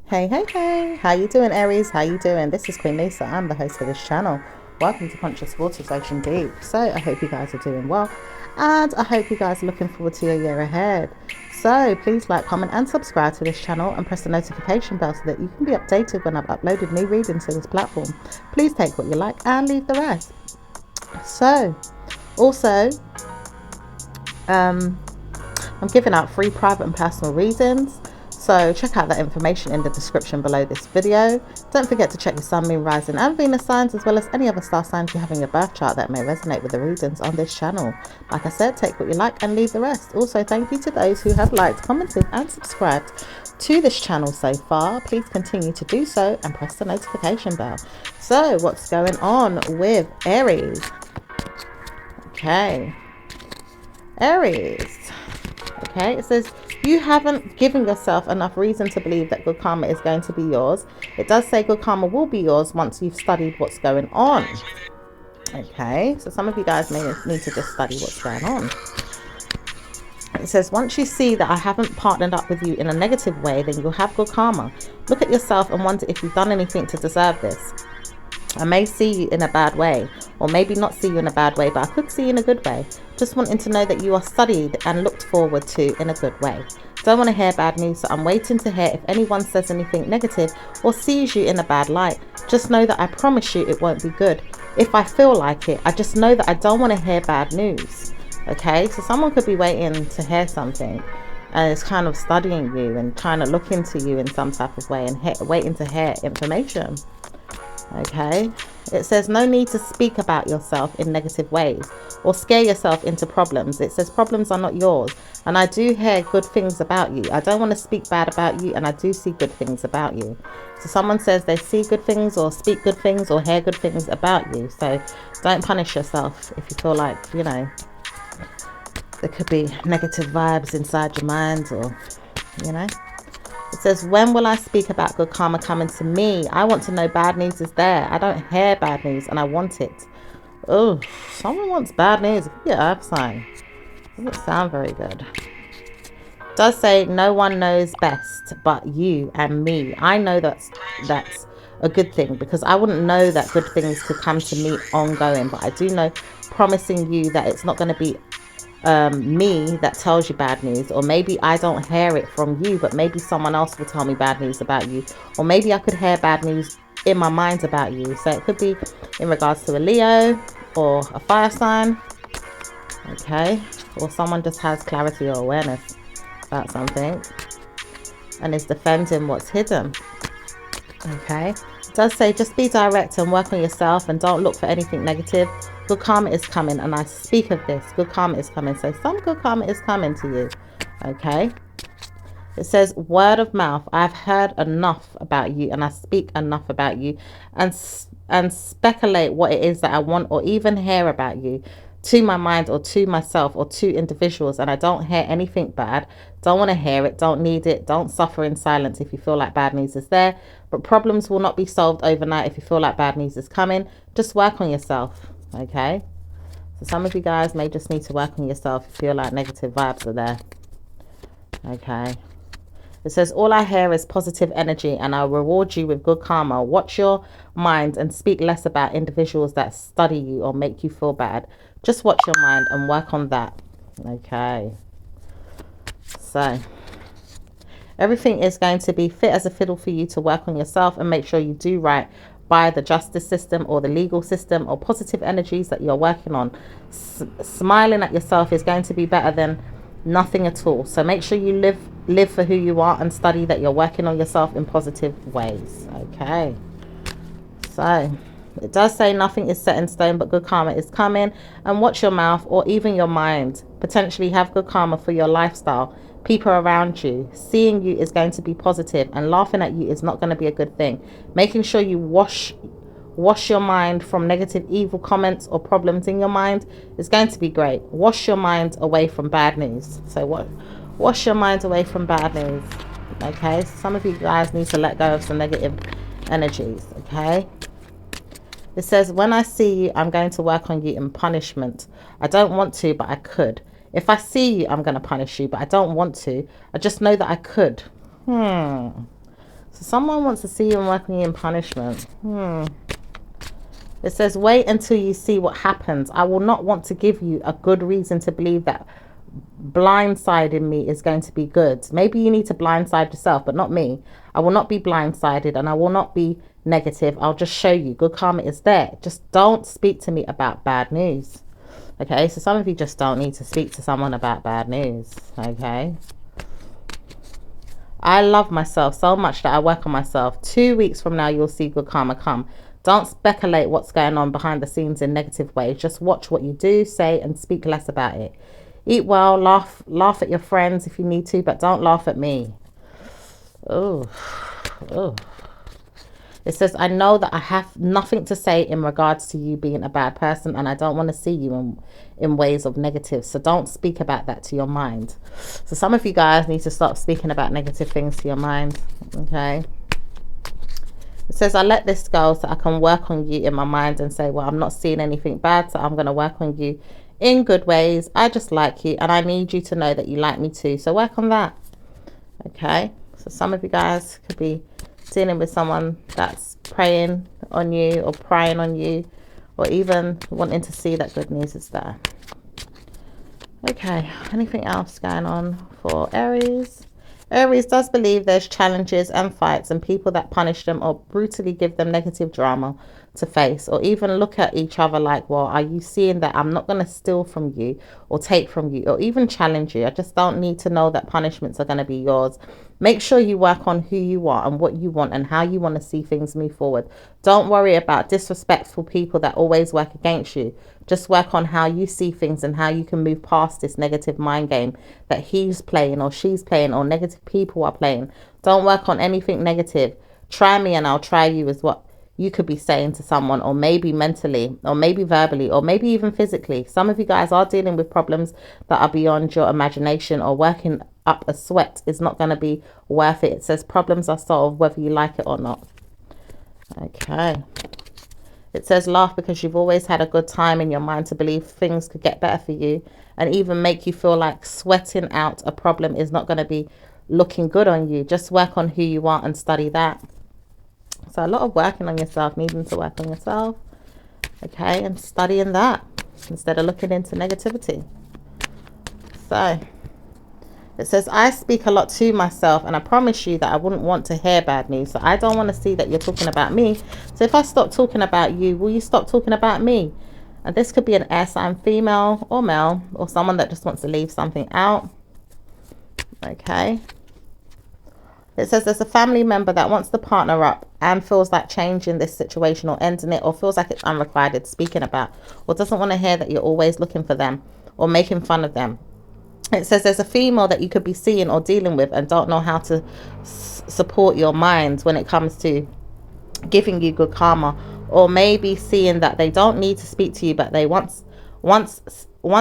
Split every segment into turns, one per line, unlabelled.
Hey, how you doing, Aries? How you doing? This is Queen Lisa. I'm the host of this channel. Welcome to Conscious Waters Ocean Deep. So I hope you guys are doing well, and I hope you guys are looking forward to your year ahead. So please like, comment and subscribe to this channel and press the notification bell so that you can be updated when I've uploaded new readings to this platform. Please take what you like and leave the rest. So also I'm giving out free private and personal readings, so check out that information in the description below this video. Don't forget to check your sun, moon, rising and Venus signs, as well as any other star signs you have in your birth chart that may resonate with the readings on this channel. Like I said, take what you like and leave the rest. Also, thank you to those who have liked, commented and subscribed to this channel so far. Please continue to do so and press the notification bell. So what's going on with Aries? Okay, Aries. Okay, it says you haven't given yourself enough reason to believe that good karma is going to be yours. It does say good karma will be yours once you've studied what's going on. Okay, so some of you guys may need to just study what's going on. It says once you see that I haven't partnered up with you in a negative way, then you'll have good karma. Look at yourself and wonder if you've done anything to deserve this. I may see you in a bad way, or maybe not see you in a bad way, but I could see you in a good way. Just wanting to know that you are studied and looked forward to in a good way. Don't want to hear bad news, so I'm waiting to hear if anyone says anything negative or sees you in a bad light. Just know that I promise you it won't be good. If I feel like it, I just know that I don't want to hear bad news. Okay, so someone could be waiting to hear something and is kind of studying you and trying to look into you in some type of way and waiting to hear information. Okay, it says no need to speak about yourself in negative ways or scare yourself into problems. It says problems are not yours, and I do hear good things about you. I don't want to speak bad about you, and I do see good things about you. So someone says they see good things or speak good things or hear good things about you. So don't punish yourself if you feel like, you know, there could be negative vibes inside your mind, or, you know. It says, when will I speak about good karma coming to me? I want to know bad news is there. I don't hear bad news and I want it. Oh, someone wants bad news. Yeah, earth sign. Doesn't sound very good. It does say no one knows best but you and me. I know that's a good thing, because I wouldn't know that good things could come to me ongoing, but I do know promising you that it's not going to be me that tells you bad news, or maybe I don't hear it from you, but maybe someone else will tell me bad news about you, or maybe I could hear bad news in my mind about you. So it could be in regards to a Leo or a fire sign. Okay, or someone just has clarity or awareness about something and is defending what's hidden. Okay, it does say just be direct and work on yourself and don't look for anything negative. Good karma is coming, and I speak of this. Good karma is coming. So some good karma is coming to you. Okay, it says word of mouth. I've heard enough about you and I speak enough about you and speculate what it is that I want or even hear about you to my mind or to myself or to individuals, and I don't hear anything bad. Don't want to hear it, don't need it. Don't suffer in silence if you feel like bad news is there, but problems will not be solved overnight. If you feel like bad news is coming, just work on yourself. Okay, so some of you guys may just need to work on yourself if you feel like negative vibes are there. Okay, it says all I hear is positive energy and I'll reward you with good karma. Watch your mind and speak less about individuals that study you or make you feel bad. Just watch your mind and work on that. Okay, so everything is going to be fit as a fiddle for you to work on yourself and make sure you do right by the justice system or the legal system or positive energies that you're working on. Smiling at yourself is going to be better than nothing at all. So make sure you live for who you are and study that you're working on yourself in positive ways. Okay, so it does say nothing is set in stone, but good karma is coming. And watch your mouth or even your mind. Potentially have good karma for your lifestyle. People around you. Seeing you is going to be positive, and laughing at you is not going to be a good thing. Making sure you wash your mind from negative, evil comments or problems in your mind is going to be great. Wash your mind away from bad news. So wash your mind away from bad news. Okay, some of you guys need to let go of some negative energies. Okay, it says when I see you, I'm going to work on you in punishment. I don't want to, but I could. If I see you, I'm going to punish you, but I don't want to. I just know that I could. So someone wants to see you and work on you in punishment. It says, wait until you see what happens. I will not want to give you a good reason to believe that blindsiding me is going to be good. Maybe you need to blindside yourself, but not me. I will not be blindsided, and I will not be negative. I'll just show you good karma is there. Just don't speak to me about bad news. Okay, so some of you just don't need to speak to someone about bad news. Okay, I love myself so much that I work on myself. 2 weeks from now, you'll see good karma come. Don't speculate what's going on behind the scenes in negative ways. Just watch what you do, say, and speak less about it. Eat well, laugh at your friends if you need to, but don't laugh at me. Oh. It says, I know that I have nothing to say in regards to you being a bad person, and I don't want to see you in ways of negative. So don't speak about that to your mind. So some of you guys need to stop speaking about negative things to your mind. Okay. It says, I let this go so I can work on you in my mind and say, well, I'm not seeing anything bad, so I'm going to work on you in good ways. I just like you, and I need you to know that you like me too. So work on that. Okay. So some of you guys could be dealing with someone that's preying on you or prying on you, or even wanting to see that good news is there. Okay. Anything else going on for Aries? Aries does believe there's challenges and fights and people that punish them or brutally give them negative drama to face, or even look at each other like, well, are you seeing that I'm not going to steal from you or take from you or even challenge you? I just don't need to know that punishments are going to be yours. Make sure you work on who you are and what you want and how you want to see things move forward. Don't worry about disrespectful people that always work against you. Just work on how you see things and how you can move past this negative mind game that he's playing or she's playing or negative people are playing. Don't work on anything negative. Try me and I'll try you is what you could be saying to someone, or maybe mentally, or maybe verbally, or maybe even physically. Some of you guys are dealing with problems that are beyond your imagination, or working up a sweat is not going to be worth it. It says problems are solved whether you like it or not. Okay. It says laugh because you've always had a good time in your mind to believe things could get better for you, and even make you feel like sweating out a problem is not going to be looking good on you. Just work on who you are and study that. So a lot of working on yourself, needing to work on yourself. Okay, and studying that instead of looking into negativity. So it says, I speak a lot to myself, and I promise you that I wouldn't want to hear bad news. So I don't want to see that you're talking about me. So if I stop talking about you, will you stop talking about me? And this could be an air sign, female or male, or someone that just wants to leave something out. Okay. It says there's a family member that wants to partner up and feels like changing this situation or ending it, or feels like it's unrequited speaking about, or doesn't want to hear that you're always looking for them or making fun of them. It says there's a female that you could be seeing or dealing with and don't know how to support your mind when it comes to giving you good karma, or maybe seeing that they don't need to speak to you, but they once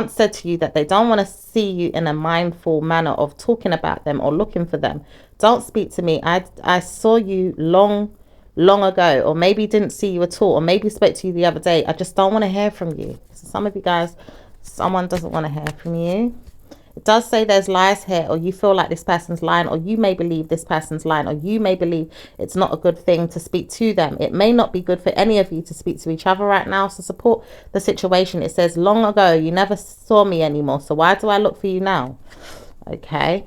said to you that they don't want to see you in a mindful manner of talking about them or looking for them. Don't speak to me. I saw you long ago, or maybe didn't see you at all, or maybe spoke to you the other day. I just don't want to hear from you. So some of you guys, someone doesn't want to hear from you. It does say there's lies here, or you feel like this person's lying, or you may believe this person's lying, or you may believe it's not a good thing to speak to them. It may not be good for any of you to speak to each other right now, so support the situation. It says, long ago, you never saw me anymore, so why do I look for you now? Okay.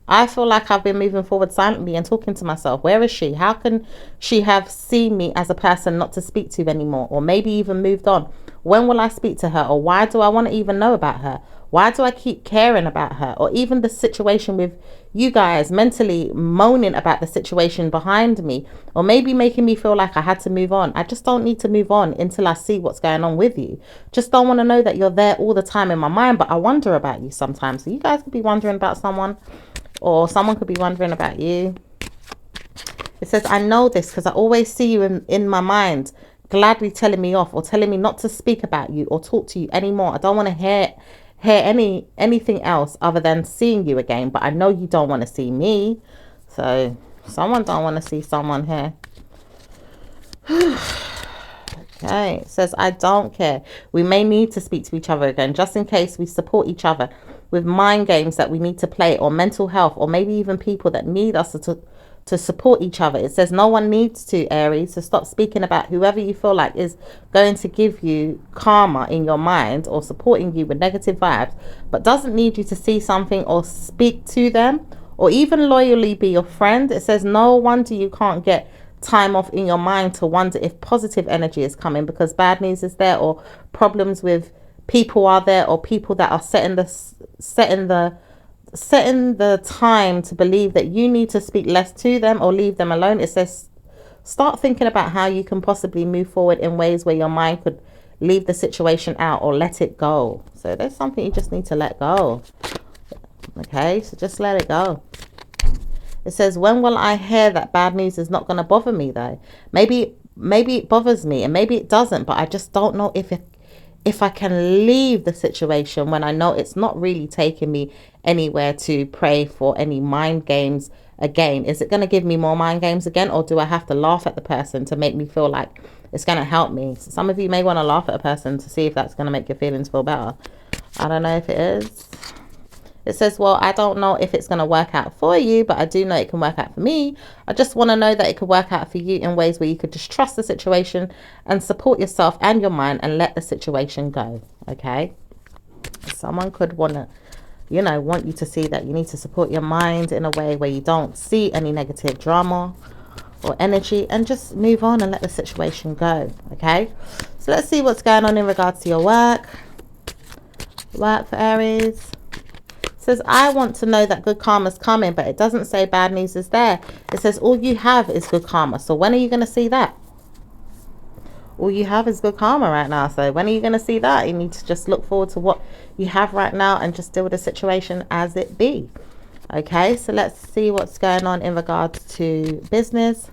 I feel like I've been moving forward silently and talking to myself. Where is she? How can she have seen me as a person not to speak to anymore, or maybe even moved on? When will I speak to her? Or why do I want to even know about her? Why do I keep caring about her? Or even the situation with you guys, mentally moaning about the situation behind me, or maybe making me feel like I had to move on. I just don't need to move on until I see what's going on with you. Just don't want to know that you're there all the time in my mind, but I wonder about you sometimes. So you guys could be wondering about someone, or someone could be wondering about you. It says, I know this because I always see you in my mind, gladly telling me off or telling me not to speak about you or talk to you anymore. I don't want to hear anything else other than seeing you again, but I know you don't want to see me. So someone don't want to see someone here. Okay, it says, I don't care. We may need to speak to each other again, just in case we support each other with mind games that we need to play, or mental health, or maybe even people that need us to support each other. It says no one needs to, Aries, so stop speaking about whoever you feel like is going to give you karma in your mind or supporting you with negative vibes, but doesn't need you to see something or speak to them or even loyally be your friend. It says no wonder you can't get time off in your mind to wonder if positive energy is coming, because bad news is there, or problems with people are there, or people that are setting the time to believe that you need to speak less to them or leave them alone. It says start thinking about how you can possibly move forward in ways where your mind could leave the situation out or let it go. So there's something you just need to let go. Okay, so just let it go. It says, when will I hear that bad news is not going to bother me though? Maybe it bothers me, and maybe it doesn't, but I just don't know if I can leave the situation when I know it's not really taking me anywhere to pray for any mind games again. Is it going to give me more mind games again, or do I have to laugh at the person to make me feel like it's going to help me? So some of you may want to laugh at a person to see if that's going to make your feelings feel better. I don't know if it is. It says, well, I don't know if it's going to work out for you, but I do know it can work out for me. I just want to know that it could work out for you in ways where you could just trust the situation and support yourself and your mind and let the situation go. Okay. Someone could want you to see that you need to support your mind in a way where you don't see any negative drama or energy, and just move on and let the situation go. Okay. So let's see what's going on in regards to your work. Work for Aries. Says, I want to know that good karma is coming, but it doesn't say bad news is there. It says all you have is good karma. So when are you going to see that? All you have is good karma right now. So when are you going to see that? You need to just look forward to what you have right now and just deal with the situation as it be. Okay, so let's see what's going on in regards to business.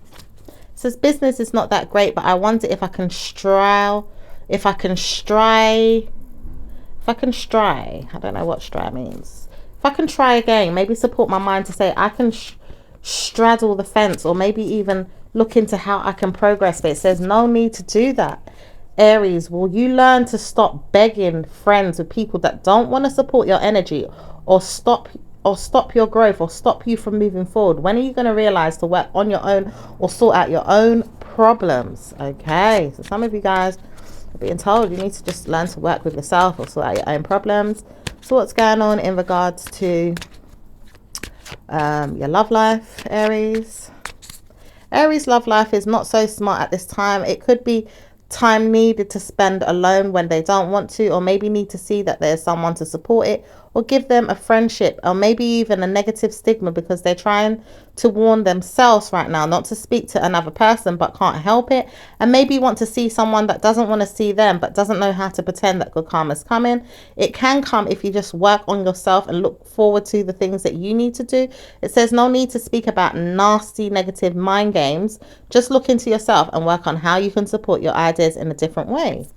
It says business is not that great, but I wonder if I can stray. I don't know what stray means. If I can try again, maybe support my mind to say I can straddle the fence, or maybe even look into how I can progress. But it says no need to do that. Aries, will you learn to stop begging friends with people that don't want to support your energy, or stop your growth, or stop you from moving forward? When are you going to realize to work on your own or sort out your own problems? Okay, so some of you guys are being told you need to just learn to work with yourself or sort out your own problems. So what's going on in regards to your love life, Aries? Aries' love life is not so smart at this time. It could be time needed to spend alone when they don't want to, or maybe need to see that there's someone to support it, or give them a friendship, or maybe even a negative stigma, because they're trying to warn themselves right now not to speak to another person but can't help it, and maybe want to see someone that doesn't want to see them but doesn't know how to pretend that good karma is coming. It can come if you just work on yourself and look forward to the things that you need to do. It says no need to speak about nasty negative mind games. Just look into yourself and work on how you can support your ideas in a different way.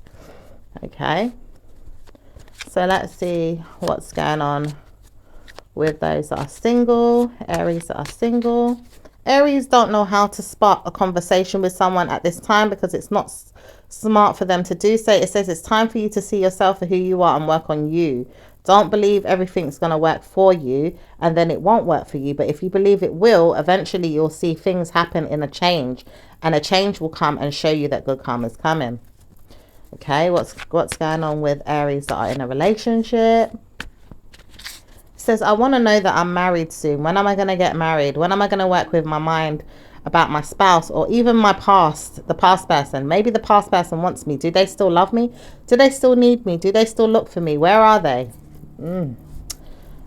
Okay, so let's see what's going on with those that are single. Aries that are single. Aries don't know how to spark a conversation with someone at this time because it's not smart for them to do so. It says it's time for you to see yourself for who you are and work on you. Don't believe everything's going to work for you and then it won't work for you. But if you believe it will, eventually you'll see things happen in a change, and a change will come and show you that good karma is coming. Okay, what's going on with Aries that are in a relationship? It says, I want to know that I'm married soon. When am I going to get married? When am I going to work with my mind about my spouse, or even the past person? Maybe the past person wants me. Do they still love me? Do they still need me? Do they still look for me? Where are they?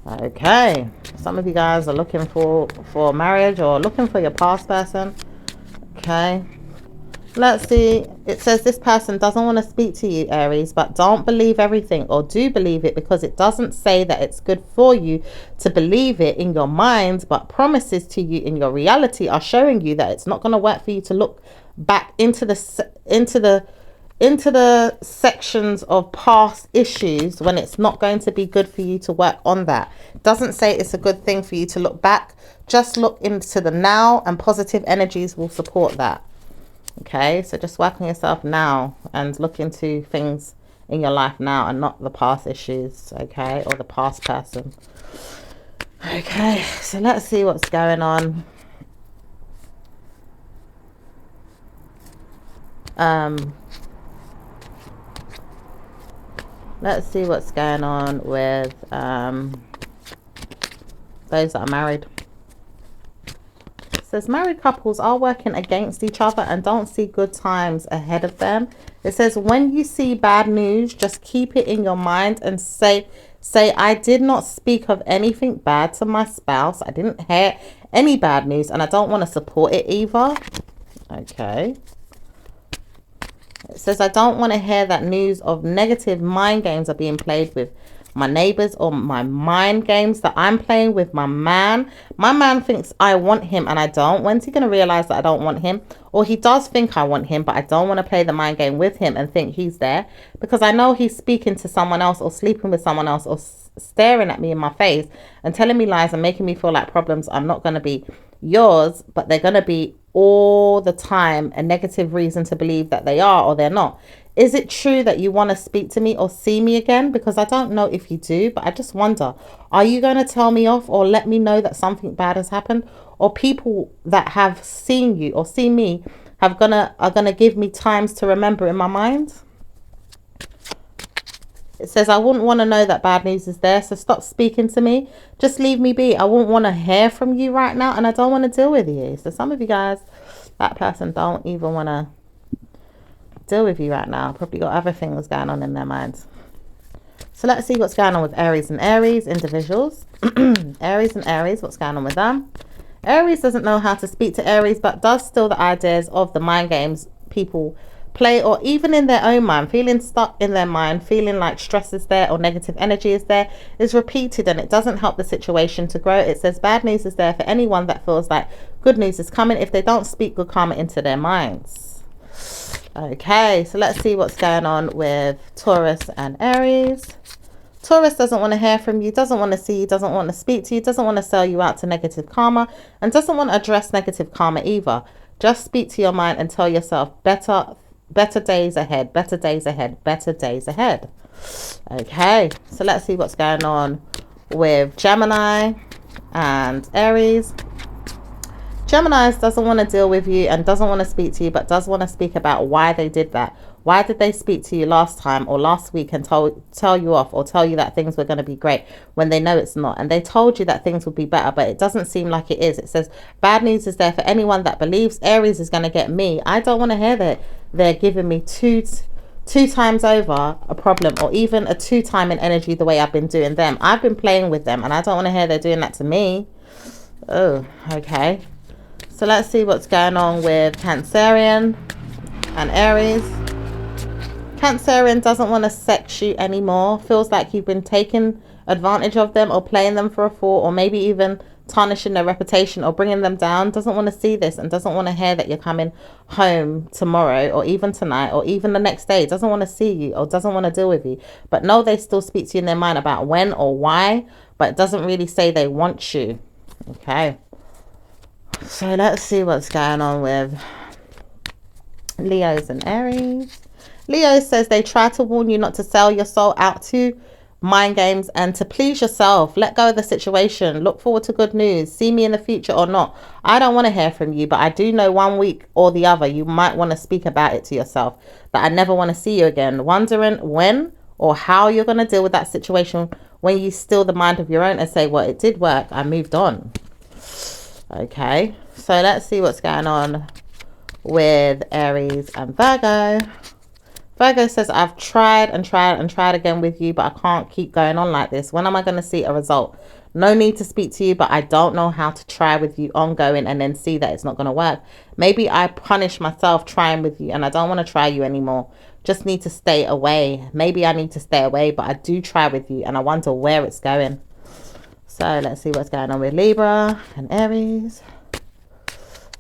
Okay, some of you guys are looking for marriage, or looking for your past person. Okay, let's see. It says this person doesn't want to speak to you, Aries, but don't believe everything, or do believe it, because it doesn't say that it's good for you to believe it in your mind, but promises to you in your reality are showing you that it's not going to work for you to look back into the sections of past issues when it's not going to be good for you to work on that. It doesn't say it's a good thing for you to look back. Just look into the now, and positive energies will support that. Okay, so just work on yourself now and look into things in your life now and not the past issues, okay, or the past person. Okay, so let's see what's going on. Let's see what's going on with those that are married. It says married couples are working against each other and don't see good times ahead of them. It says when you see bad news, just keep it in your mind and say, I did not speak of anything bad to my spouse. I didn't hear any bad news and I don't want to support it either. Okay. It says I don't want to hear that news of negative mind games are being played with my neighbors or my mind games that I'm playing with my man. My man thinks I want him and I don't. When's he going to realize that I don't want him? Or he does think I want him, but I don't want to play the mind game with him and think he's there because I know he's speaking to someone else or sleeping with someone else or staring at me in my face and telling me lies and making me feel like problems are not going to be yours, but they're going to be all the time a negative reason to believe that they are or they're not. Is it true that you want to speak to me or see me again? Because I don't know if you do, but I just wonder, are you going to tell me off or let me know that something bad has happened? Or people that have seen you or seen me are gonna give me times to remember in my mind? It says I wouldn't want to know that bad news is there, so stop speaking to me. Just leave me be. I wouldn't want to hear from you right now and I don't want to deal with you. So some of you guys, that person don't even want to deal with you right now. Probably got other things going on in their minds. So let's see what's going on with Aries and Aries individuals. Aries and Aries, what's going on with them? Aries doesn't know how to speak to Aries, but does steal the ideas of the mind games people play, or even in their own mind, feeling stuck in their mind, feeling like stress is there or negative energy is there, is repeated and it doesn't help the situation to grow. It says bad news is there for anyone that feels like good news is coming if they don't speak good karma into their minds. Okay, so let's see what's going on with Taurus and Aries. Taurus doesn't want to hear from you, doesn't want to see you, doesn't want to speak to you, doesn't want to sell you out to negative karma, and doesn't want to address negative karma either. Just speak to your mind and tell yourself better days ahead, better days ahead, better days ahead. Okay, so let's see what's going on with Gemini and Aries. Gemini doesn't want to deal with you and doesn't want to speak to you, but does want to speak about why they did that. Why did they speak to you last time or last week and tell you off or tell you that things were going to be great when they know it's not? And they told you that things would be better, but it doesn't seem like it is. It says bad news is there for anyone that believes Aries is going to get me. I don't want to hear that they're giving me two times over a problem, or even a 2 time in energy the way I've been doing them. I've been playing with them and I don't want to hear they're doing that to me. Oh, okay. So let's see what's going on with Cancerian and Aries. Cancerian doesn't want to sex you anymore. Feels like you've been taking advantage of them or playing them for a fool, or maybe even tarnishing their reputation or bringing them down. Doesn't want to see this and doesn't want to hear that you're coming home tomorrow or even tonight or even the next day. Doesn't want to see you or doesn't want to deal with you. But no, they still speak to you in their mind about when or why, but it doesn't really say they want you. Okay. So let's see what's going on with Leos and Aries. Leo says they try to warn you not to sell your soul out to mind games and to please yourself. Let go of the situation. Look forward to good news. See me in the future or not. I don't want to hear from you, but I do know one week or the other you might want to speak about it to yourself, that I never want to see you again. Wondering when or how you're going to deal with that situation when you steal the mind of your own and say, well, it did work. I moved on. Okay, so let's see what's going on with Aries and Virgo. Virgo says, I've tried and tried and tried again with you, but I can't keep going on like this. When am I going to see a result? No need to speak to you, but I don't know how to try with you ongoing and then see that it's not going to work. Maybe I punish myself trying with you and I don't want to try you anymore. Just need to stay away. Maybe I need to stay away, but I do try with you and I wonder where it's going. So let's see what's going on with Libra and Aries.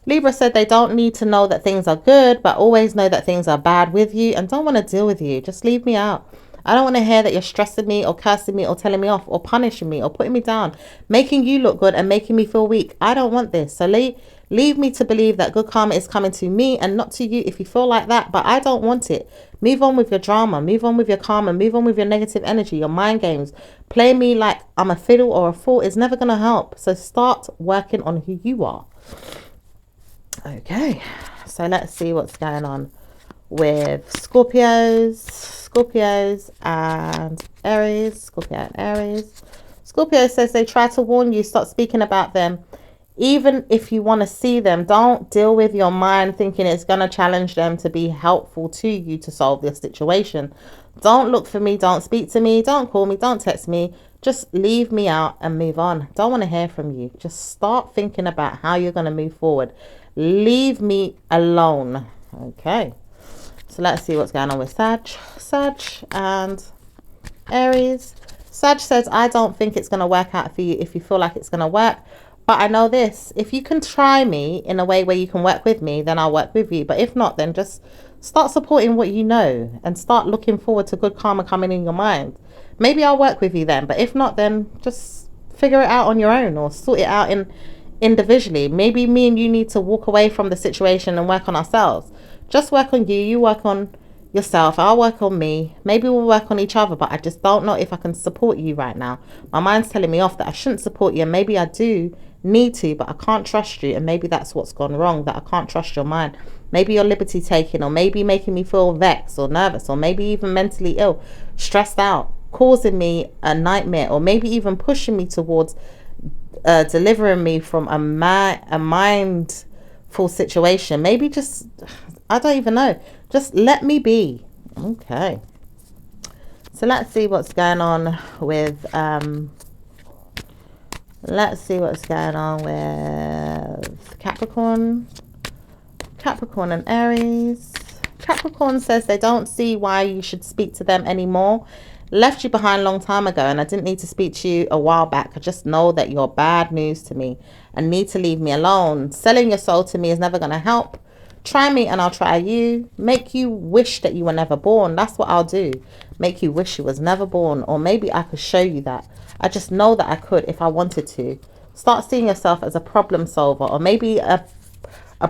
Libra said they don't need to know that things are good, but always know that things are bad with you and don't want to deal with you. Just leave me out. I don't want to hear that you're stressing me or cursing me or telling me off or punishing me or putting me down, making you look good and making me feel weak. I don't want this. So leave me to believe that good karma is coming to me and not to you if you feel like that. But I don't want it. Move on with your drama. Move on with your karma. Move on with your negative energy, your mind games. Play me like I'm a fiddle or a fool is never going to help. So start working on who you are. Okay. So let's see what's going on with Scorpios and Aries. Scorpio and Aries. Scorpio says they try to warn you, stop speaking about them. Even if you want to see them, don't deal with your mind thinking it's going to challenge them to be helpful to you to solve this situation. Don't look for me, don't speak to me, don't call me, don't text me. Just leave me out and move on. Don't want to hear from you. Just start thinking about how you're going to move forward. Leave me alone. Okay. So let's see what's going on with Sag and Aries. Sag says, I don't think it's going to work out for you if you feel like it's going to work. But I know this. If you can try me in a way where you can work with me, then I'll work with you. But if not, then just start supporting what you know and start looking forward to good karma coming in your mind. Maybe I'll work with you then. But if not, then just figure it out on your own or sort it out individually. Maybe me and you need to walk away from the situation and work on ourselves. Just work on you. You work on yourself. I'll work on me. Maybe we'll work on each other, but I just don't know if I can support you right now. My mind's telling me off that I shouldn't support you, and maybe I do need to, but I can't trust you, and maybe that's what's gone wrong, that I can't trust your mind. Maybe you're liberty taking, or maybe making me feel vexed or nervous, or maybe even mentally ill, stressed out, causing me a nightmare, or maybe even pushing me towards delivering me from a mindful situation. Maybe just, I don't even know. Just let me be. Okay. So let's see what's going on with Capricorn and Aries. Capricorn says they don't see why you should speak to them anymore. Left you behind a long time ago, and I didn't need to speak to you a while back. I just know that you're bad news to me and need to leave me alone. Selling your soul to me is never going to help. Try me and I'll try you. Make you wish that you were never born. That's what I'll do. Make you wish you was never born. Or maybe I could show you that. I just know that I could if I wanted to. Start seeing yourself as a problem solver, or maybe a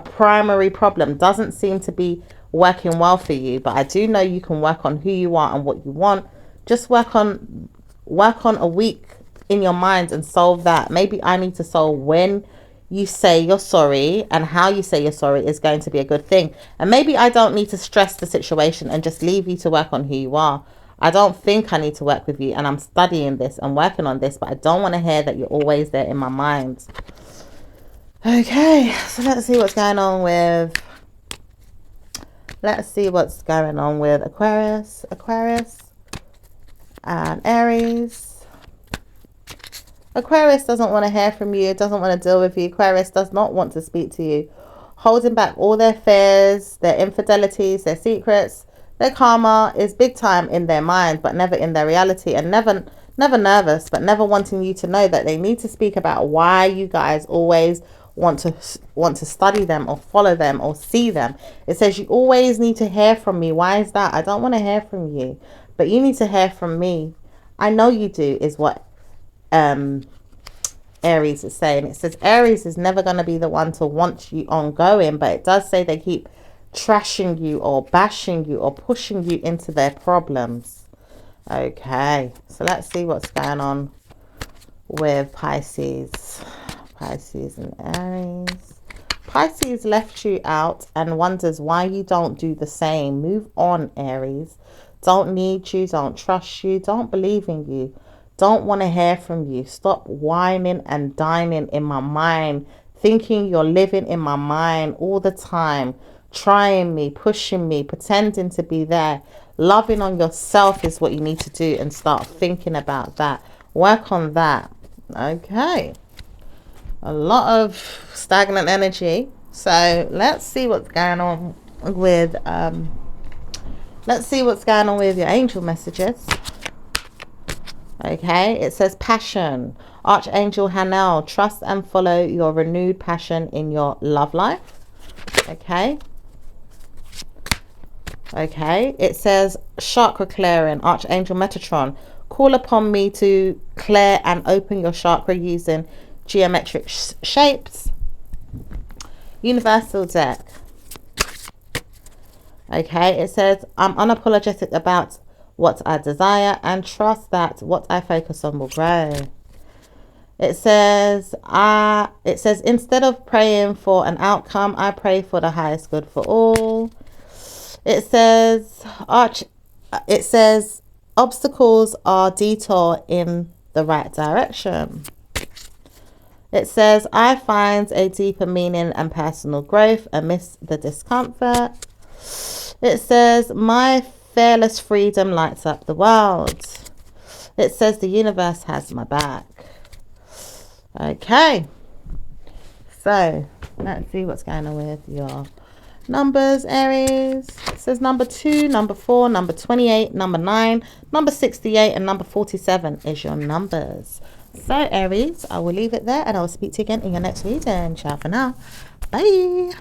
primary problem doesn't seem to be working well for you, but I do know you can work on who you are and what you want. Just work on a week in your mind and solve that. Maybe I need to solve when you say you're sorry, and how you say you're sorry is going to be a good thing. And maybe I don't need to stress the situation and just leave you to work on who you are. I don't think I need to work with you, and I'm studying this and working on this, but I don't want to hear that you're always there in my mind. Okay, so let's see what's going on with Aquarius and Aries. Aquarius doesn't want to hear from you, doesn't want to deal with you. Aquarius does not want to speak to you, holding back all their fears, their infidelities, their secrets. Their karma is big time in their mind, but never in their reality, and never nervous, but never wanting you to know that they need to speak about why you guys always want to study them or follow them or see them. It says you always need to hear from me. Why is that? I don't want to hear from you, but you need to hear from me. I know you do, is what Aries is saying. It says Aries is never going to be the one to want you ongoing, but it does say they keep trashing you or bashing you or pushing you into their problems. Okay, so let's see what's going on with Pisces and Aries. Pisces left you out and wonders why you don't do the same. Move on, Aries. Don't need you, don't trust you, don't believe in you, don't want to hear from you. Stop whining and dining in my mind, thinking you're living in my mind all the time, trying me, pushing me, pretending to be there. Loving on yourself is what you need to do, and start thinking about that. Work on that. Okay. A lot of stagnant energy. So let's see what's going on with your angel messages. Okay, it says passion. Archangel Hanel, trust and follow your renewed passion in your love life. Okay. Okay, it says chakra clearing, Archangel Metatron. Call upon me to clear and open your chakra using geometric shapes. Universal deck. Okay, it says I'm unapologetic about what I desire and trust that what I focus on will grow. It says instead of praying for an outcome, I pray for the highest good for all. It says it says obstacles are detour in the right direction. It says I find a deeper meaning and personal growth amidst the discomfort. It says my fearless freedom lights up the world. It says the universe has my back. Okay, so let's see what's going on with your numbers, Aries. It says number 2, number 4, number 28, number 9, number 68, and number 47 is your numbers. So, Aries, I will leave it there and I will speak to you again in your next reading. Ciao for now. Bye.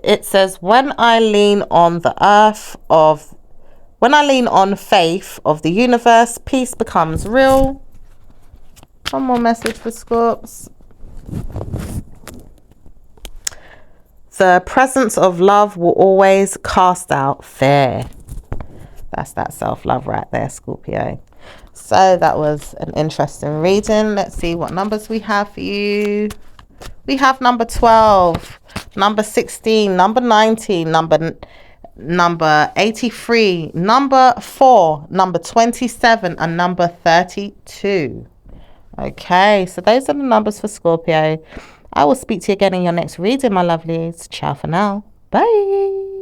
it says, when I lean on faith of the universe, peace becomes real. One more message for Scorps. The presence of love will always cast out fear. That's that self-love right there, Scorpio. So that was an interesting reading. Let's see what numbers we have for you. We have number 12, number 16, number 19, number 83, number 4, number 27, and number 32. Okay, so those are the numbers for Scorpio. I will speak to you again in your next reading, my lovelies. Ciao for now. Bye.